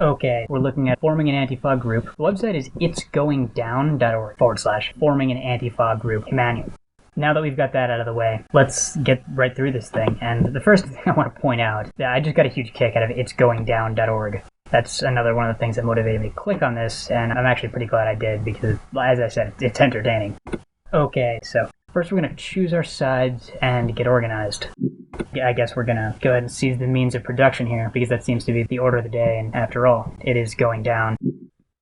Okay, we're looking at forming an Antifa group. The website is itsgoingdown.org/forming an Antifa group manual. Now that we've got that out of the way, let's get right through this thing. And the first thing I want to point out, I just got a huge kick out of itsgoingdown.org. That's another one of the things that motivated me to click on this, and I'm actually pretty glad I did because, as I said, it's entertaining. Okay, so first we're going to choose our sides and get organized. I guess we're going to go ahead and seize the means of production here, because that seems to be the order of the day, and after all, it is going down.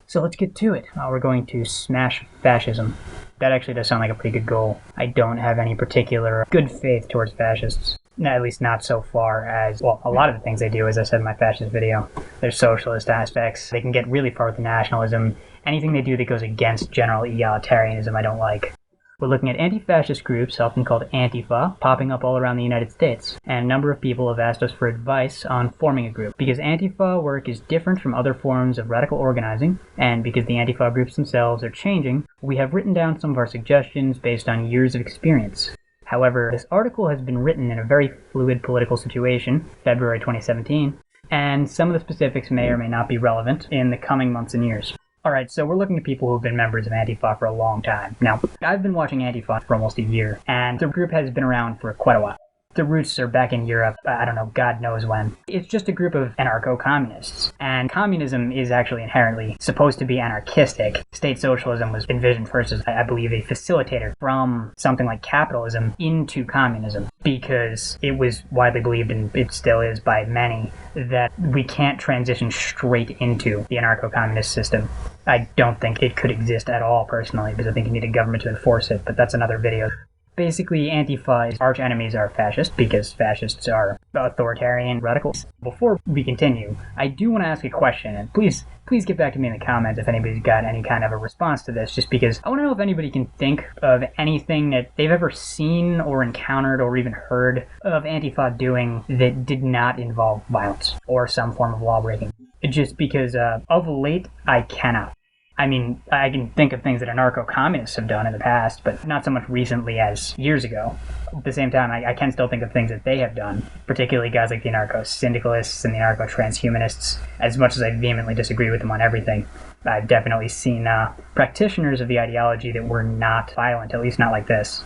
So let's get to it. We're going to smash fascism. That actually does sound like a pretty good goal. I don't have any particular good faith towards fascists. At least not so far as, well, a lot of the things they do, as I said in my fascist video. There's socialist aspects. They can get really far with the nationalism. Anything they do that goes against general egalitarianism I don't like. We're looking at anti-fascist groups, often called Antifa, popping up all around the United States. And a number of people have asked us for advice on forming a group. Because Antifa work is different from other forms of radical organizing, and because the Antifa groups themselves are changing, we have written down some of our suggestions based on years of experience. However, this article has been written in a very fluid political situation, February 2017, and some of the specifics may or may not be relevant in the coming months and years. Alright, so we're looking at people who have been members of Antifa for a long time. Now, I've been watching Antifa for almost a year, and the group has been around for quite a while. The roots are back in Europe, I don't know, God knows when. It's just a group of anarcho-communists, and communism is actually inherently supposed to be anarchistic. State socialism was envisioned first as, I believe, a facilitator from something like capitalism into communism, because it was widely believed, and it still is by many, that we can't transition straight into the anarcho-communist system. I don't think it could exist at all, personally, because I think you need a government to enforce it, but that's another video. Basically, Antifa's arch enemies are fascists, because fascists are authoritarian radicals. Before we continue, I do want to ask a question, and please get back to me in the comments if anybody's got any kind of a response to this, just because I want to know if anybody can think of anything that they've ever seen or encountered or even heard of Antifa doing that did not involve violence or some form of law breaking. Just because of late, I cannot. I mean, I can think of things that anarcho-communists have done in the past, but not so much recently as years ago. At the same time, I can still think of things that they have done, particularly guys like the anarcho-syndicalists and the anarcho-transhumanists. As much as I vehemently disagree with them on everything, I've definitely seen practitioners of the ideology that were not violent, at least not like this.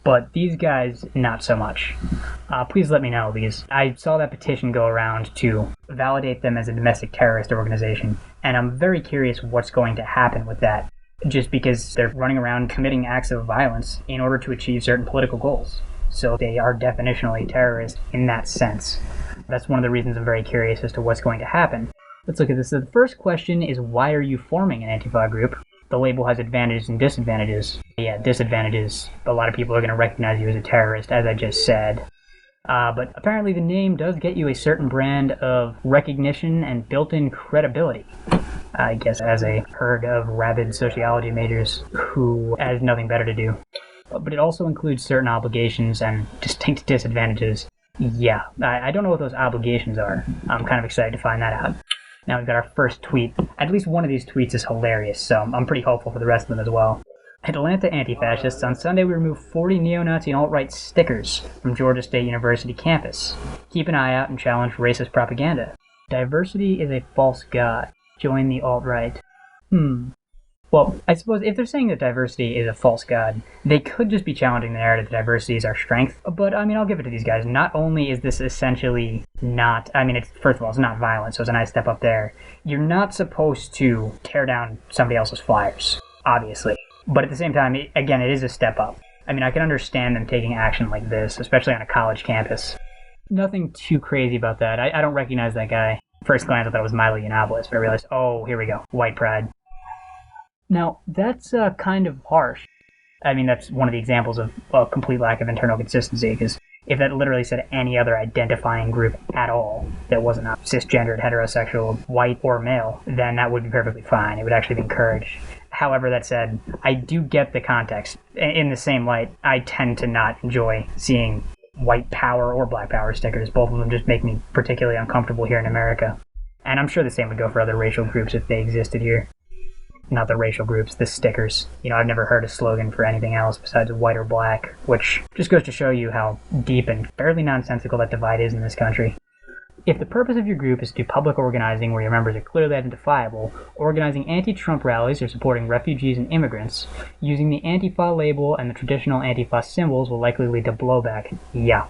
But these guys, not so much. Please let me know, because I saw that petition go around to validate them as a domestic terrorist organization, and I'm very curious what's going to happen with that, just because they're running around committing acts of violence in order to achieve certain political goals. So they are definitionally terrorists in that sense. That's one of the reasons I'm very curious as to what's going to happen. Let's look at this. So the first question is, why are you forming an Antifa group? The label has advantages and disadvantages. Yeah, disadvantages. A lot of people are going to recognize you as a terrorist, as I just said. But apparently the name does get you a certain brand of recognition and built-in credibility. I guess as a herd of rabid sociology majors who has nothing better to do. But it also includes certain obligations and distinct disadvantages. Yeah, I don't know what those obligations are. I'm kind of excited to find that out. Now we've got our first tweet. At least one of these tweets is hilarious, so I'm pretty hopeful for the rest of them as well. Atlanta Anti-Fascists, on Sunday we removed 40 neo-Nazi and alt-right stickers from Georgia State University campus. Keep an eye out and challenge racist propaganda. Diversity is a false god. Join the alt-right. Well, I suppose if they're saying that diversity is a false god, they could just be challenging the narrative that diversity is our strength. But, I mean, I'll give it to these guys. Not only is this essentially not, I mean, it's, first of all, it's not violent, so it's a nice step up there. You're not supposed to tear down somebody else's flyers, obviously. But at the same time, again, it is a step up. I mean, I can understand them taking action like this, especially on a college campus. Nothing too crazy about that. I don't recognize that guy. First glance, I thought it was Milo Yiannopoulos, but I realized, oh, here we go, white pride. Now, that's kind of harsh. I mean, that's one of the examples of a complete lack of internal consistency, because if that literally said any other identifying group at all that wasn't cisgendered, heterosexual, white, or male, then that would be perfectly fine. It would actually be encouraged. However, that said, I do get the context. In the same light, I tend to not enjoy seeing white power or black power stickers. Both of them just make me particularly uncomfortable here in America. And I'm sure the same would go for other racial groups if they existed here. Not the racial groups, the stickers. You know, I've never heard a slogan for anything else besides white or black, which just goes to show you how deep and fairly nonsensical that divide is in this country. If the purpose of your group is to do public organizing where your members are clearly identifiable, organizing anti-Trump rallies or supporting refugees and immigrants, using the Antifa label and the traditional Antifa symbols will likely lead to blowback. Yeah.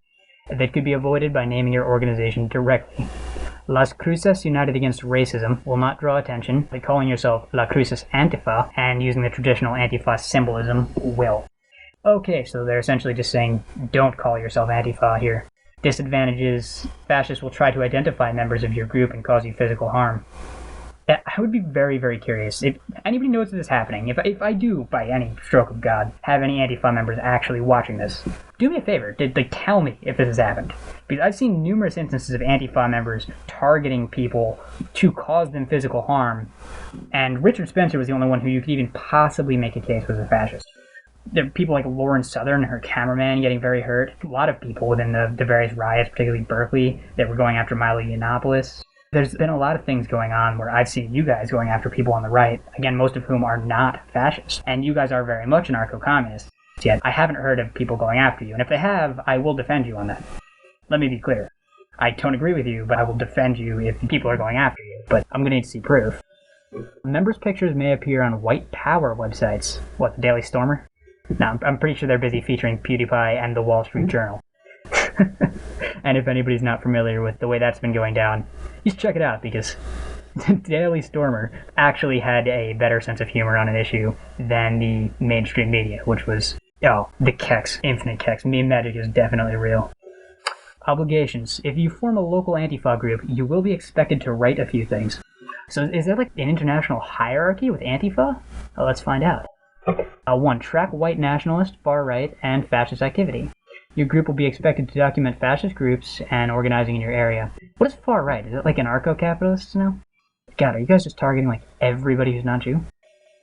That could be avoided by naming your organization directly. Las Cruces United Against Racism will not draw attention, but calling yourself La Cruces Antifa and using the traditional Antifa symbolism will. Okay, so they're essentially just saying, don't call yourself Antifa here. Disadvantages: fascists will try to identify members of your group and cause you physical harm. I would be very, very curious if anybody knows this is happening. If I do, by any stroke of God, have any Antifa members actually watching this, do me a favor. Tell me if this has happened. Because I've seen numerous instances of Antifa members targeting people to cause them physical harm, and Richard Spencer was the only one who you could even possibly make a case was a fascist. There are people like Lauren Southern, her cameraman, getting very hurt. A lot of people within the various riots, particularly Berkeley, that were going after Milo Yiannopoulos. There's been a lot of things going on where I've seen you guys going after people on the right, again, most of whom are not fascists. And you guys are very much anarcho-communists, yet I haven't heard of people going after you. And if they have, I will defend you on that. Let me be clear. I don't agree with you, but I will defend you if people are going after you. But I'm going to need to see proof. Members' pictures may appear on white power websites. What, the Daily Stormer? No, I'm pretty sure they're busy featuring PewDiePie and the Wall Street Journal. And if anybody's not familiar with the way that's been going down, you should check it out, because Daily Stormer actually had a better sense of humor on an issue than the mainstream media, which was, the keks, infinite keks. Meme magic is definitely real. Obligations. If you form a local Antifa group, you will be expected to write a few things. So is there like an international hierarchy with Antifa? Well, let's find out. 1. Track white nationalist, far-right, and fascist activity. Your group will be expected to document fascist groups and organizing in your area. What is far-right? Is it like anarcho-capitalists now? God, are you guys just targeting like everybody who's not Jew?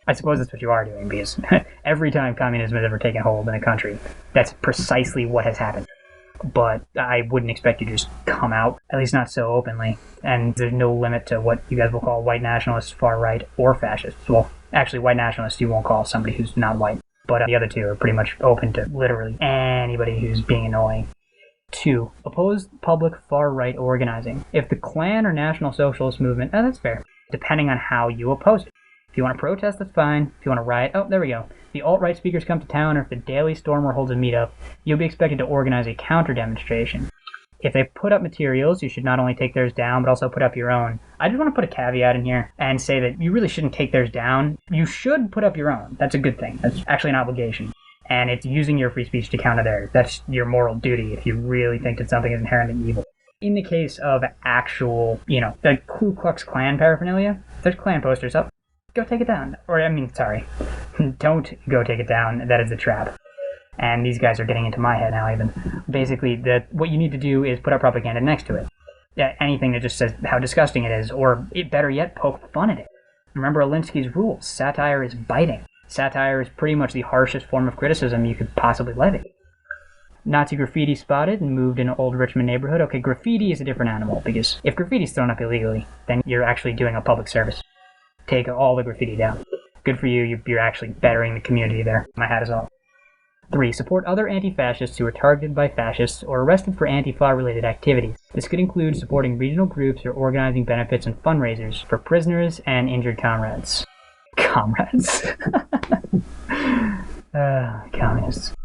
I suppose that's what you are doing, because every time communism has ever taken hold in a country, that's precisely what has happened. But I wouldn't expect you to just come out, at least not so openly. And there's no limit to what you guys will call white nationalists, far-right, or fascists. Well, actually, white nationalists you won't call somebody who's not white. But the other two are pretty much open to literally anybody who's being annoying. 2. Oppose public far-right organizing. If the Klan or National Socialist movement, that's fair, depending on how you oppose it. If you want to protest, that's fine. If you want to riot, there we go. If the alt-right speakers come to town, or if the Daily Stormer holds a meetup, you'll be expected to organize a counter-demonstration. If they put up materials, you should not only take theirs down, but also put up your own. I just want to put a caveat in here and say that you really shouldn't take theirs down. You should put up your own. That's a good thing. That's actually an obligation. And it's using your free speech to counter theirs. That's your moral duty if you really think that something is inherently evil. In the case of actual, the Ku Klux Klan paraphernalia, if there's Klan posters up, go take it down. Don't go take it down. That is a trap. And these guys are getting into my head now even. Basically, what you need to do is put up propaganda next to it. Anything that just says how disgusting it is, or better yet, poke fun at it. Remember Alinsky's rules. Satire is biting. Satire is pretty much the harshest form of criticism you could possibly levy. Nazi graffiti spotted and moved in an old Richmond neighborhood. Okay, graffiti is a different animal, because if graffiti's thrown up illegally, then you're actually doing a public service. Take all the graffiti down. Good for you, you're actually bettering the community there. My hat is off. 3. Support other anti-fascists who are targeted by fascists or arrested for Antifa-related activities. This could include supporting regional groups or organizing benefits and fundraisers for prisoners and injured comrades. Comrades. Communists.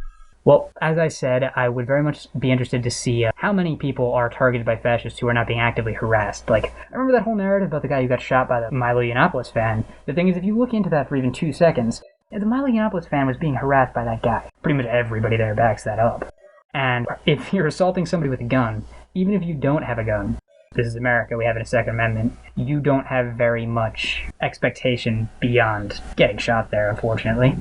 Well, as I said, I would very much be interested to see how many people are targeted by fascists who are not being actively harassed. Like, I remember that whole narrative about the guy who got shot by the Milo Yiannopoulos fan. The thing is, if you look into that for even 2 seconds, the Milo Yiannopoulos fan was being harassed by that guy. Pretty much everybody there backs that up. And if you're assaulting somebody with a gun, even if you don't have a gun, this is America, we have a Second Amendment, you don't have very much expectation beyond getting shot there, unfortunately.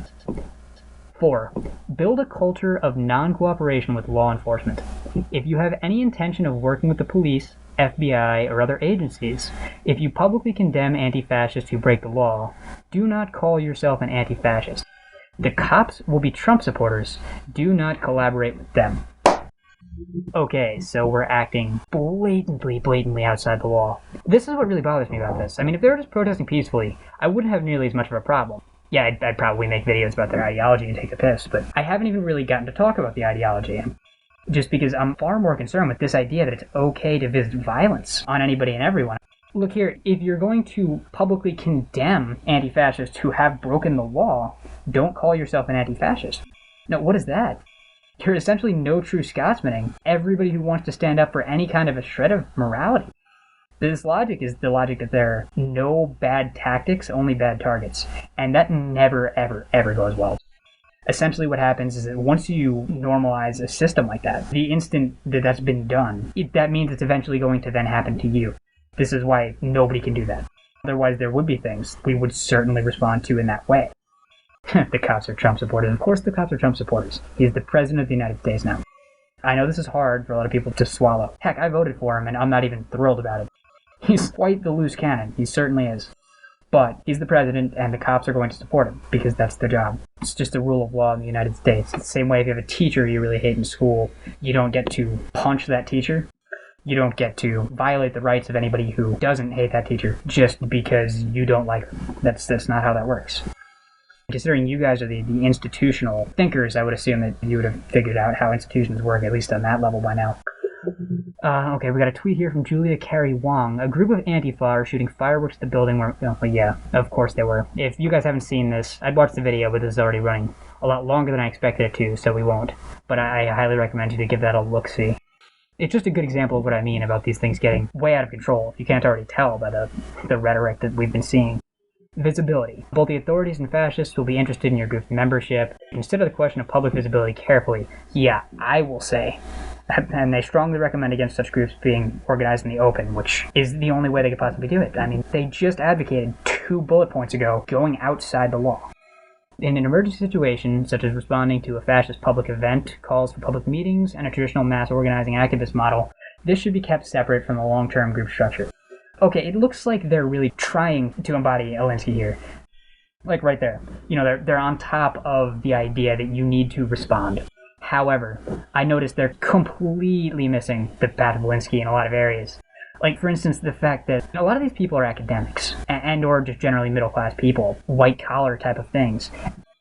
4. Build a culture of non-cooperation with law enforcement. If you have any intention of working with the police, FBI, or other agencies, if you publicly condemn anti-fascists who break the law, do not call yourself an anti-fascist. The cops will be Trump supporters. Do not collaborate with them. Okay, so we're acting blatantly outside the law. This is what really bothers me about this. I mean, if they were just protesting peacefully, I wouldn't have nearly as much of a problem. Yeah, I'd probably make videos about their ideology and take the piss, but I haven't even really gotten to talk about the ideology. just because I'm far more concerned with this idea that it's okay to visit violence on anybody and everyone. Look here, if you're going to publicly condemn anti-fascists who have broken the law, don't call yourself an anti-fascist. No, what is that? You're essentially no true Scotsmaning everybody who wants to stand up for any kind of a shred of morality. This logic is the logic that there are no bad tactics, only bad targets. And that never, ever, ever goes well. Essentially what happens is that once you normalize a system like that, the instant that that's been done, that means it's eventually going to then happen to you. This is why nobody can do that. Otherwise there would be things we would certainly respond to in that way. The cops are Trump supporters. Of course the cops are Trump supporters. He's the president of the United States now. I know this is hard for a lot of people to swallow. Heck, I voted for him and I'm not even thrilled about it. He's quite the loose cannon. He certainly is. But he's the president, and the cops are going to support him, because that's their job. It's just a rule of law in the United States. It's the same way if you have a teacher you really hate in school, you don't get to punch that teacher. You don't get to violate the rights of anybody who doesn't hate that teacher just because you don't like them. That's not how that works. Considering you guys are the institutional thinkers, I would assume that you would have figured out how institutions work, at least on that level by now. Okay, we got a tweet here from Julia Carey Wong. A group of Antifa are shooting fireworks at the building where... Oh, well, yeah, of course they were. If you guys haven't seen this, I'd watch the video, but this is already running a lot longer than I expected it to, so we won't. But I highly recommend you to give that a look-see. It's just a good example of what I mean about these things getting way out of control, if you can't already tell by the rhetoric that we've been seeing. Visibility. Both the authorities and fascists will be interested in your group's membership. Consider the question of public visibility carefully. Yeah, I will say. And they strongly recommend against such groups being organized in the open, which is the only way they could possibly do it. I mean, they just advocated 2 bullet points ago going outside the law. In an emergency situation, such as responding to a fascist public event, calls for public meetings, and a traditional mass organizing activist model, this should be kept separate from the long-term group structure. Okay, it looks like they're really trying to embody Alinsky here. Like right there. You know, they're on top of the idea that you need to respond. However, I noticed they're completely missing the path of Alinsky in a lot of areas. Like, for instance, the fact that a lot of these people are academics, and or just generally middle-class people, white-collar type of things,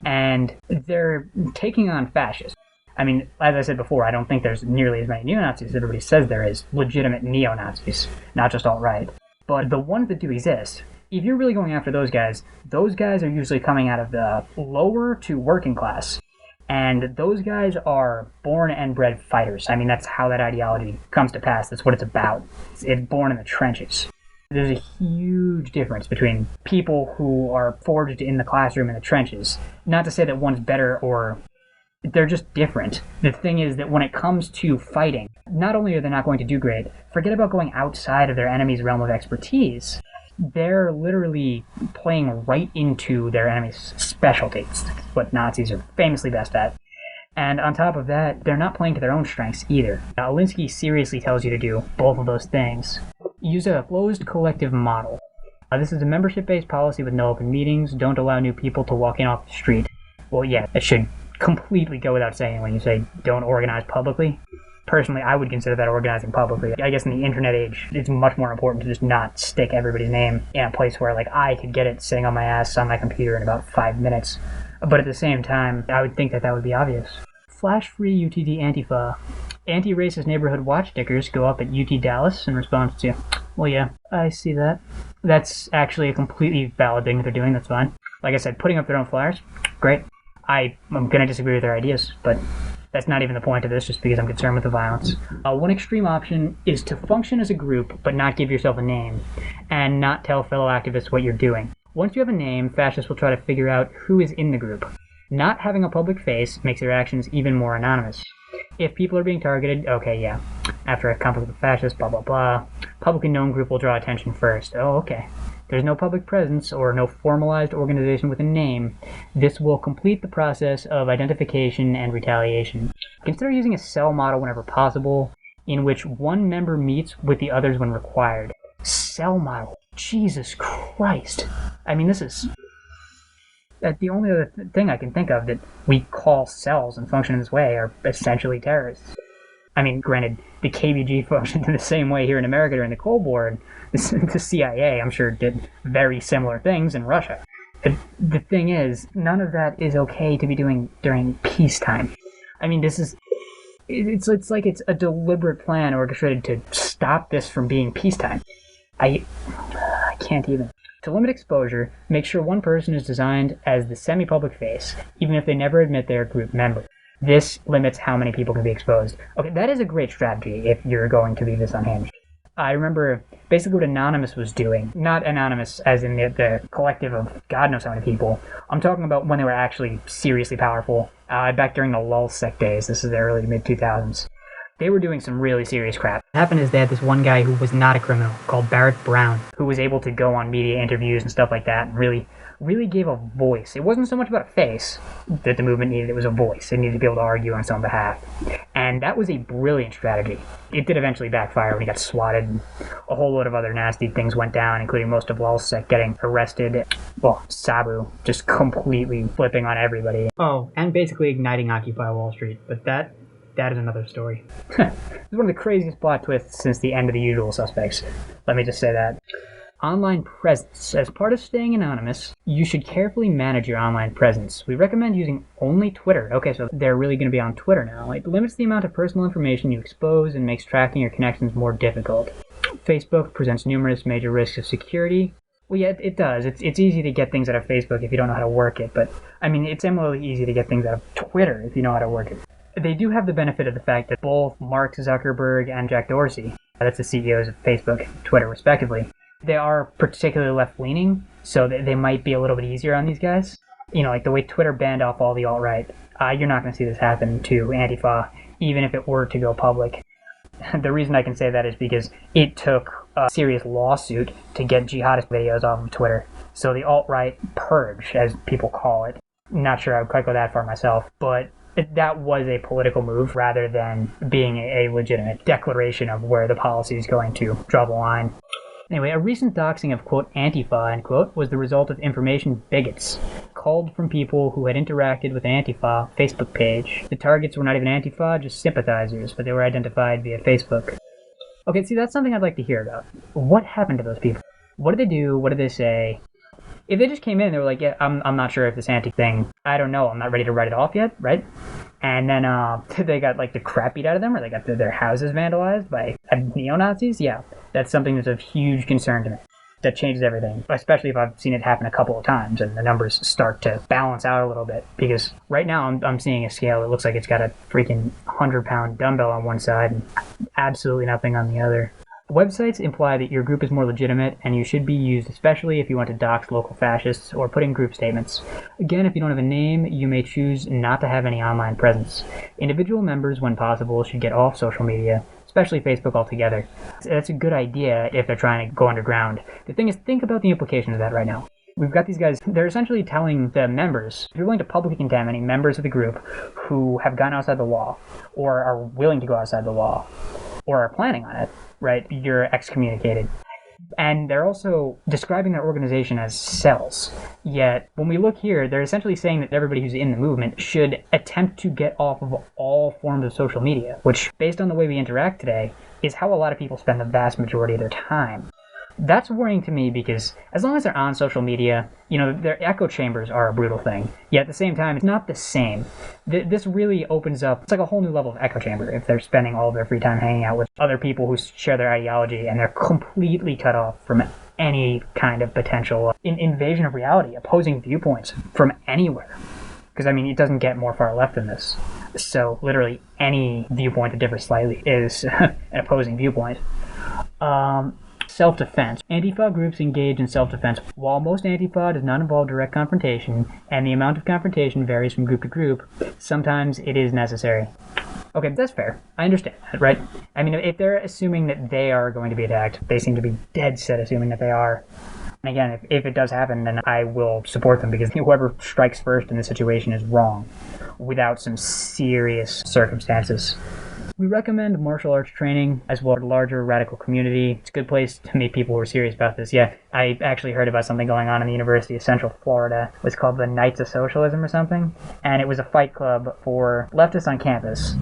and they're taking on fascists. I mean, as I said before, I don't think there's nearly as many neo-Nazis as everybody says there is, legitimate neo-Nazis, not just alt-right. But the ones that do exist, if you're really going after those guys are usually coming out of the lower to working class. And those guys are born and bred fighters. I mean, that's how that ideology comes to pass. That's what it's about. It's born in the trenches. There's a huge difference between people who are forged in the classroom in the trenches. Not to say that one's better or... They're just different. The thing is that when it comes to fighting, not only are they not going to do great, forget about going outside of their enemy's realm of expertise. They're literally playing right into their enemy's specialties, what Nazis are famously best at. And on top of that, they're not playing to their own strengths either. Now, Alinsky seriously tells you to do both of those things. Use a closed collective model. This is a membership-based policy with no open meetings. Don't allow new people to walk in off the street. Well, yeah, that should completely go without saying when you say don't organize publicly. Personally, I would consider that organizing publicly. I guess in the internet age, it's much more important to just not stick everybody's name in a place where, like, I could get it sitting on my ass on my computer in about 5 minutes. But at the same time, I would think that would be obvious. Flash-free UTD Antifa. Anti-racist neighborhood watch stickers go up at UT Dallas in response to, well, yeah, I see that. That's actually a completely valid thing that they're doing, that's fine. Like I said, putting up their own flyers, great. I'm going to disagree with their ideas, but that's not even the point of this, just because I'm concerned with the violence. One extreme option is to function as a group, but not give yourself a name, and not tell fellow activists what you're doing. Once you have a name, fascists will try to figure out who is in the group. Not having a public face makes their actions even more anonymous. If people are being targeted, okay, yeah. After a conflict with fascists, blah, blah, blah. Publicly known group will draw attention first. Oh, okay. There's no public presence or no formalized organization with a name. This will complete the process of identification and retaliation. Consider using a cell model whenever possible, in which one member meets with the others when required. Cell model. Jesus Christ. I mean, this is... the only other thing I can think of that we call cells and function in this way are essentially terrorists. I mean, granted, the KGB functioned in the same way here in America during the Cold War, and the CIA, I'm sure, did very similar things in Russia. The thing is, none of that is okay to be doing during peacetime. I mean, this is It's like it's a deliberate plan orchestrated to stop this from being peacetime. I can't even. To limit exposure, make sure one person is designed as the semi-public face, even if they never admit they're a group member. This limits how many people can be exposed. Okay, that is a great strategy if you're going to be this unhinged. I remember basically what Anonymous was doing. Not Anonymous as in the collective of God knows how many people. I'm talking about when they were actually seriously powerful. Back during the lulzsec days, this is the early to mid-2000s. They were doing some really serious crap. What happened is they had this one guy who was not a criminal called Barrett Brown, who was able to go on media interviews and stuff like that and really gave a voice. It wasn't so much about a face that the movement needed, it was a voice. It needed to be able to argue on its own behalf. And that was a brilliant strategy. It did eventually backfire when he got swatted and a whole load of other nasty things went down, including most of lulzsec getting arrested. Well, Sabu just completely flipping on everybody. Oh, and basically igniting Occupy Wall Street, but that is another story. It's one of the craziest plot twists since the end of The Usual Suspects. Let me just say that. Online presence. As part of staying anonymous, you should carefully manage your online presence. We recommend using only Twitter. Okay, so they're really going to be on Twitter now. It limits the amount of personal information you expose and makes tracking your connections more difficult. Facebook presents numerous major risks of security. Well, yeah, it does. It's easy to get things out of Facebook if you don't know how to work it, but, I mean, it's similarly easy to get things out of Twitter if you know how to work it. They do have the benefit of the fact that both Mark Zuckerberg and Jack Dorsey, that's the CEOs of Facebook and Twitter respectively, they are particularly left-leaning, so they might be a little bit easier on these guys. You know, like the way Twitter banned off all the alt-right, you're not going to see this happen to Antifa, even if it were to go public. The reason I can say that is because it took a serious lawsuit to get jihadist videos off of Twitter. So the alt-right purge, as people call it, not sure I would quite go that far myself, but that was a political move rather than being a legitimate declaration of where the policy is going to draw the line. Anyway, a recent doxing of, quote, Antifa, end quote, was the result of information bigots called from people who had interacted with Antifa Facebook page. The targets were not even Antifa, just sympathizers, but they were identified via Facebook. Okay, see, that's something I'd like to hear about. What happened to those people? What did they do? What did they say? If they just came in and they were like, yeah, I'm not sure if this anti thing, I don't know, I'm not ready to write it off yet, right? And then they got like the crap beat out of them, or they got their houses vandalized by neo-Nazis? Yeah, that's something that's of huge concern to me. That changes everything, especially if I've seen it happen a couple of times and the numbers start to balance out a little bit. Because right now I'm seeing a scale that looks like it's got a freaking 100-pound dumbbell on one side and absolutely nothing on the other. Websites imply that your group is more legitimate and you should be used especially if you want to dox local fascists or put in group statements. Again, if you don't have a name, you may choose not to have any online presence. Individual members, when possible, should get off social media, especially Facebook altogether. That's a good idea if they're trying to go underground. The thing is, think about the implications of that right now. We've got these guys, they're essentially telling the members, if you're willing to publicly condemn any members of the group who have gone outside the law, or are willing to go outside the law, or are planning on it, right, you're excommunicated. And they're also describing their organization as cells. Yet, when we look here, they're essentially saying that everybody who's in the movement should attempt to get off of all forms of social media, which, based on the way we interact today, is how a lot of people spend the vast majority of their time. That's worrying to me because as long as they're on social media, you know, their echo chambers are a brutal thing. Yet at the same time, it's not the same. This really opens up, it's like a whole new level of echo chamber if they're spending all of their free time hanging out with other people who share their ideology and they're completely cut off from any kind of potential invasion of reality, opposing viewpoints from anywhere. Because, I mean, it doesn't get more far left than this. So, literally, any viewpoint that differs slightly is an opposing viewpoint. Self-defense. Antifa groups engage in self-defense. While most Antifa does not involve direct confrontation, and the amount of confrontation varies from group to group, sometimes it is necessary. Okay, that's fair. I understand that, right? I mean, if they're assuming that they are going to be attacked, they seem to be dead set assuming that they are. And again, if it does happen, then I will support them, because whoever strikes first in this situation is wrong, without some serious circumstances. We recommend martial arts training as well as a larger radical community. It's a good place to meet people who are serious about this. Yeah, I actually heard about something going on in the University of Central Florida. It was called the Knights of Socialism or something. And it was a fight club for leftists on campus.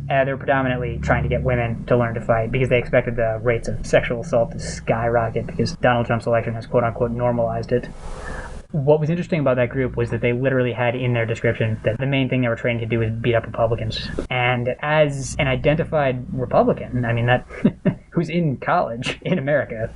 They were predominantly trying to get women to learn to fight because they expected the rates of sexual assault to skyrocket because Donald Trump's election has quote-unquote normalized it. what was interesting about that group was that they literally had in their description that the main thing they were trained to do was beat up Republicans. And as an identified Republican, I mean, that who's in college in America,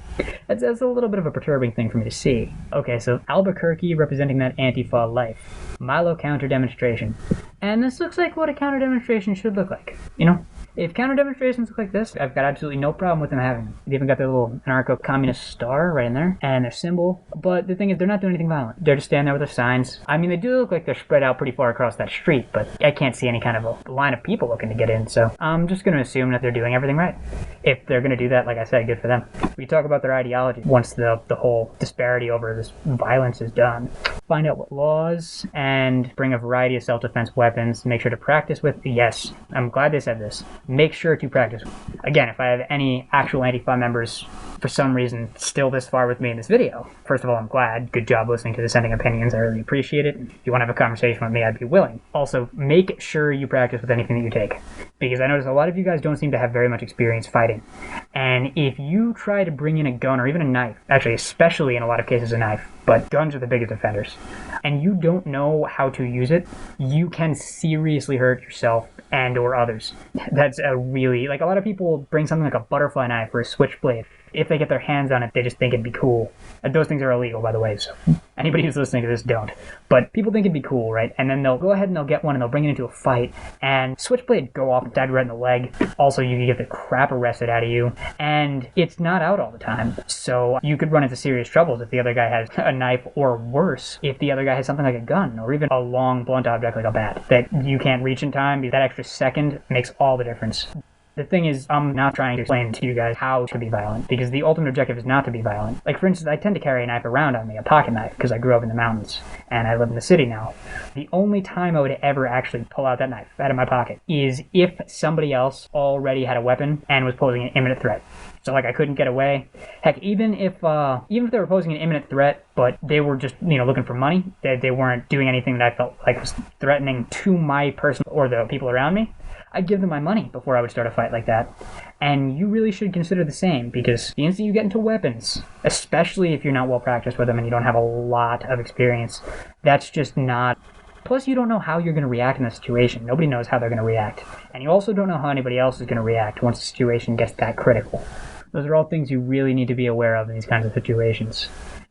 that's a little bit of a perturbing thing for me to see. Okay, so Albuquerque representing that Antifa life. Milo counter-demonstration. And this looks like what a counter-demonstration should look like, you know? If counter-demonstrations look like this, I've got absolutely no problem with them having them. They even got their little anarcho-communist star right in there, and their symbol. But the thing is, they're not doing anything violent. They're just standing there with their signs. I mean, they do look like they're spread out pretty far across that street, but I can't see any kind of a line of people looking to get in, so I'm just going to assume that they're doing everything right. If they're going to do that, like I said, good for them. We talk about their ideology once the whole disparity over this violence is done. Find out what laws and bring a variety of self-defense weapons. Make sure to practice with. Yes, I'm glad they said this. Make sure to practice. Again, if I have any actual Antifa members for some reason still this far with me in this video, first of all, I'm glad. Good job listening to dissenting opinions. I really appreciate it. If you want to have a conversation with me, I'd be willing. Also, make sure you practice with anything that you take, because I notice a lot of you guys don't seem to have very much experience fighting. And if you try to bring in a gun or even a knife, actually especially in a lot of cases a knife, but guns are the biggest offenders, and you don't know how to use it, you can seriously hurt yourself and or others. That's a really, like, a lot of people bring something like a butterfly knife or a switchblade. If they get their hands on it, they just think it'd be cool. And those things are illegal, by the way, so anybody who's listening to this, don't. But people think it'd be cool, right? And then they'll go ahead and they'll get one and they'll bring it into a fight, and switchblade go off and stab you right in the leg. Also, you can get the crap arrested out of you, and it's not out all the time. So you could run into serious troubles if the other guy has a knife, or worse, if the other guy has something like a gun, or even a long, blunt object like a bat that you can't reach in time. That extra second makes all the difference. The thing is, I'm not trying to explain to you guys how to be violent, because the ultimate objective is not to be violent. Like, for instance, I tend to carry a knife around on me, a pocket knife, because I grew up in the mountains, and I live in the city now. The only time I would ever actually pull out that knife out of my pocket is if somebody else already had a weapon and was posing an imminent threat. So, like, I couldn't get away. Heck, even if they were posing an imminent threat, but they were just, looking for money, they weren't doing anything that I felt like was threatening to my person or the people around me, I'd give them my money before I would start a fight like that. And you really should consider the same, because the instant you get into weapons, especially if you're not well practiced with them and you don't have a lot of experience, that's just not... Plus, you don't know how you're going to react in the situation. Nobody knows how they're going to react. And you also don't know how anybody else is going to react once the situation gets that critical. Those are all things you really need to be aware of in these kinds of situations.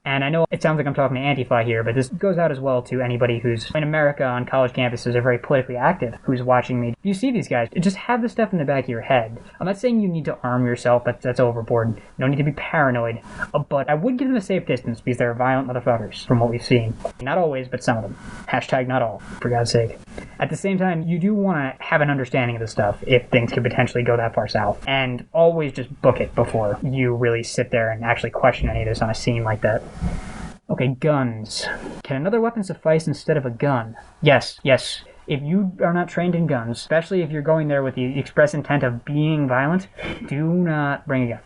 And I know it sounds like I'm talking to Antifa here, but this goes out as well to anybody who's in America on college campuses are very politically active, who's watching me. You see these guys, just have this stuff in the back of your head. I'm not saying you need to arm yourself, that's overboard. No need to be paranoid. But I would give them a safe distance, because they're violent motherfuckers, from what we've seen. Not always, but some of them. Hashtag not all, for God's sake. At the same time, you do want to have an understanding of the stuff if things could potentially go that far south. And always just book it before you really sit there and actually question any of this on a scene like that. Okay, guns. Can another weapon suffice instead of a gun? Yes. If you are not trained in guns, especially if you're going there with the express intent of being violent, do not bring a gun.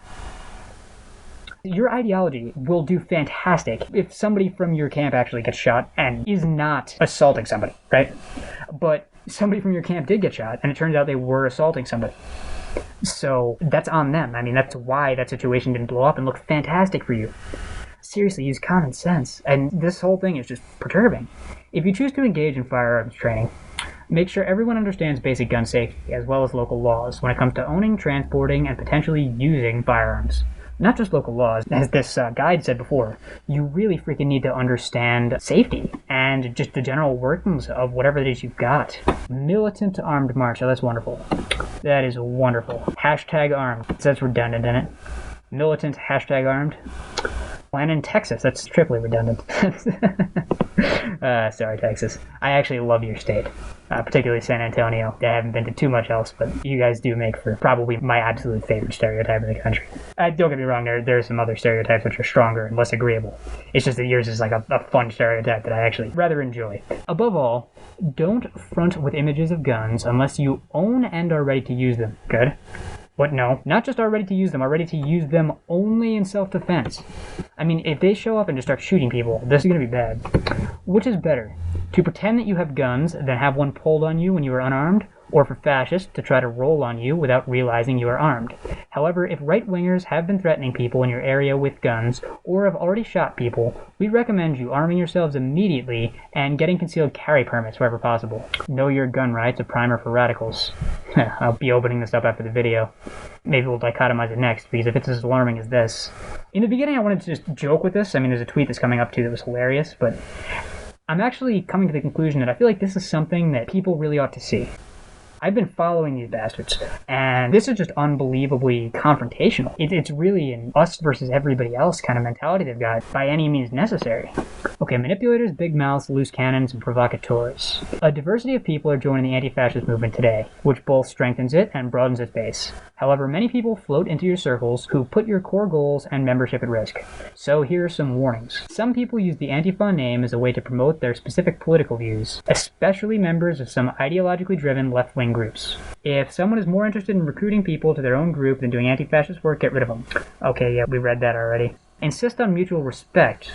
Your ideology will do fantastic if somebody from your camp actually gets shot and is not assaulting somebody, right? But somebody from your camp did get shot, and it turns out they were assaulting somebody. So that's on them. I mean, that's why that situation didn't blow up and look fantastic for you. Seriously, use common sense. And this whole thing is just perturbing. If you choose to engage in firearms training, make sure everyone understands basic gun safety, as well as local laws, when it comes to owning, transporting, and potentially using firearms. Not just local laws. As this guide said before, you really freaking need to understand safety and just the general workings of whatever it is you've got. Militant armed march. Oh, that's wonderful. That is wonderful. Hashtag armed. That's redundant, isn't it? Militant hashtag armed. And in Texas, that's triply redundant. Sorry, Texas. I actually love your state, particularly San Antonio. I haven't been to too much else, but you guys do make for probably my absolute favorite stereotype in the country. Don't get me wrong, there are some other stereotypes which are stronger and less agreeable. It's just that yours is like a fun stereotype that I actually rather enjoy. Above all, don't front with images of guns unless you own and are ready to use them. Good. But no, not just are ready to use them, are ready to use them only in self-defense. I mean, if they show up and just start shooting people, this is going to be bad. Which is better? To pretend that you have guns, then have one pulled on you when you are unarmed, or for fascists to try to roll on you without realizing you are armed. However, if right-wingers have been threatening people in your area with guns, or have already shot people, we recommend you arming yourselves immediately and getting concealed carry permits wherever possible. Know your gun rights, a primer for radicals. I'll be opening this up after the video. Maybe we'll dichotomize it next, because if it's as alarming as this. In the beginning, I wanted to just joke with this. I mean, there's a tweet that's coming up too that was hilarious, but I'm actually coming to the conclusion that I feel like this is something that people really ought to see. I've been following these bastards, and this is just unbelievably confrontational. It's really an us versus everybody else kind of mentality they've got, by any means necessary. Okay, manipulators, big mouths, loose cannons, and provocateurs. A diversity of people are joining the anti-fascist movement today, which both strengthens it and broadens its base. However, many people float into your circles who put your core goals and membership at risk. So here are some warnings. Some people use the Antifa name as a way to promote their specific political views, especially members of some ideologically driven left-wing groups. If someone is more interested in recruiting people to their own group than doing anti-fascist work, get rid of them. Okay, yeah, we read that already. Insist on mutual respect.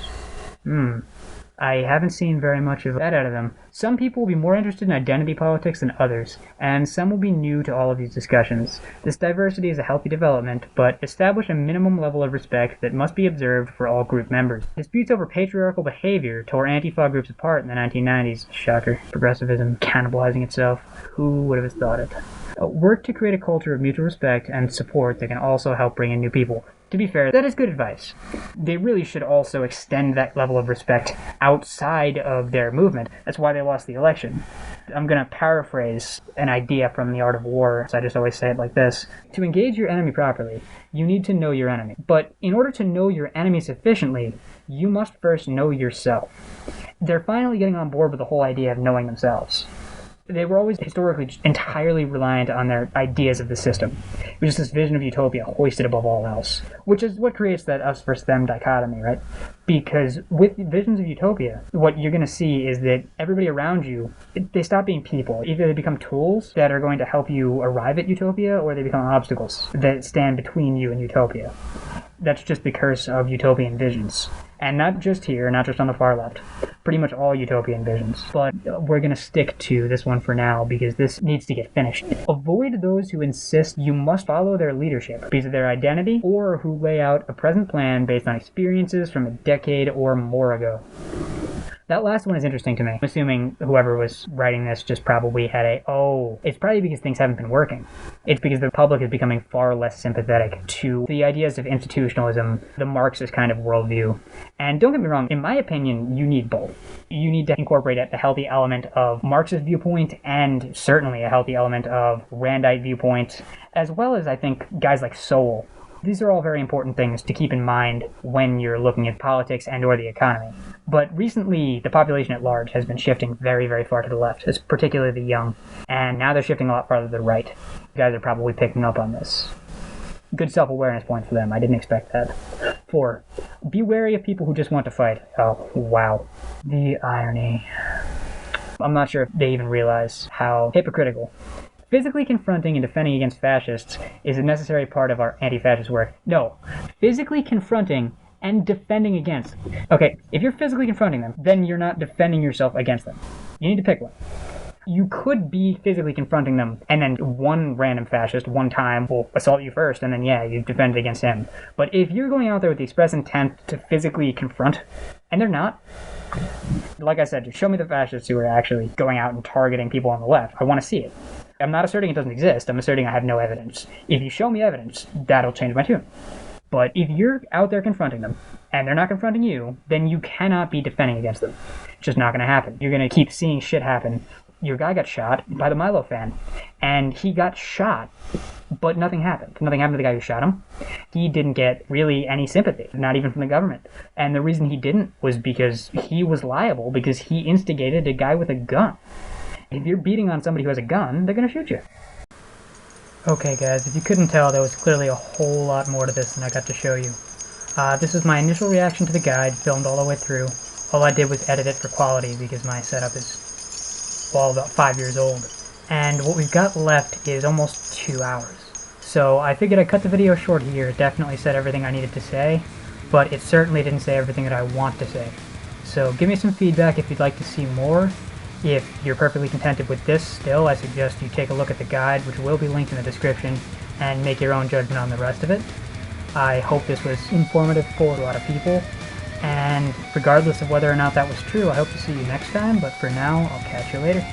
I haven't seen very much of that out of them. Some people will be more interested in identity politics than others, and some will be new to all of these discussions. This diversity is a healthy development, but establish a minimum level of respect that must be observed for all group members. Disputes over patriarchal behavior tore Antifa groups apart in the 1990s. Shocker. Progressivism cannibalizing itself. Who would have thought it? Work to create a culture of mutual respect and support that can also help bring in new people. To be fair, that is good advice. They really should also extend that level of respect outside of their movement. That's why they lost the election. I'm going to paraphrase an idea from The Art of War, so I just always say it like this. To engage your enemy properly, you need to know your enemy. But in order to know your enemy sufficiently, you must first know yourself. They're finally getting on board with the whole idea of knowing themselves. They were always historically just entirely reliant on their ideas of the system. It was just this vision of utopia hoisted above all else, which is what creates that us versus them dichotomy, right? Because with visions of utopia, what you're going to see is that everybody around you, they stop being people. Either they become tools that are going to help you arrive at utopia, or they become obstacles that stand between you and utopia. That's just the curse of utopian visions. And not just here, not just on the far left. Pretty much all utopian visions. But we're going to stick to this one for now because this needs to get finished. Avoid those who insist you must follow their leadership because of their identity, or who lay out a present plan based on experiences from a decade or more ago. That last one is interesting to me. I'm assuming whoever was writing this just probably had it's probably because things haven't been working. It's because the public is becoming far less sympathetic to the ideas of institutionalism, the Marxist kind of worldview. And don't get me wrong, in my opinion, you need both. You need to incorporate a healthy element of Marxist viewpoint and certainly a healthy element of Randite viewpoint, as well as, I think, guys like Sowell. These are all very important things to keep in mind when you're looking at politics and or the economy. But recently, the population at large has been shifting very, very far to the left, particularly the young. And now they're shifting a lot farther to the right. You guys are probably picking up on this. Good self-awareness point for them. I didn't expect that. 4. Be wary of people who just want to fight. Oh, wow. The irony. I'm not sure if they even realize how hypocritical. Physically confronting and defending against fascists is a necessary part of our anti-fascist work. No, physically confronting and defending against. Okay, if you're physically confronting them, then you're not defending yourself against them. You need to pick one. You could be physically confronting them, and then one random fascist, one time, will assault you first, and then, yeah, you defend against him. But if you're going out there with the express intent to physically confront, and they're not, like I said, just show me the fascists who are actually going out and targeting people on the left. I want to see it. I'm not asserting it doesn't exist. I'm asserting I have no evidence. If you show me evidence, that'll change my tune. But if you're out there confronting them, and they're not confronting you, then you cannot be defending against them. It's just not going to happen. You're going to keep seeing shit happen. Your guy got shot by the Milo fan, and he got shot, but nothing happened. Nothing happened to the guy who shot him. He didn't get really any sympathy, not even from the government. And the reason he didn't was because he was liable, because he instigated a guy with a gun. If you're beating on somebody who has a gun, they're going to shoot you. Okay guys, if you couldn't tell, there was clearly a whole lot more to this than I got to show you. This is my initial reaction to the guide, filmed all the way through. All I did was edit it for quality because my setup is, well, about 5 years old. And what we've got left is almost 2 hours. So I figured I'd cut the video short here. It definitely said everything I needed to say, but it certainly didn't say everything that I want to say. So give me some feedback if you'd like to see more. If you're perfectly contented with this still, I suggest you take a look at the guide, which will be linked in the description, and make your own judgment on the rest of it. I hope this was informative for a lot of people, and regardless of whether or not that was true, I hope to see you next time, but for now, I'll catch you later.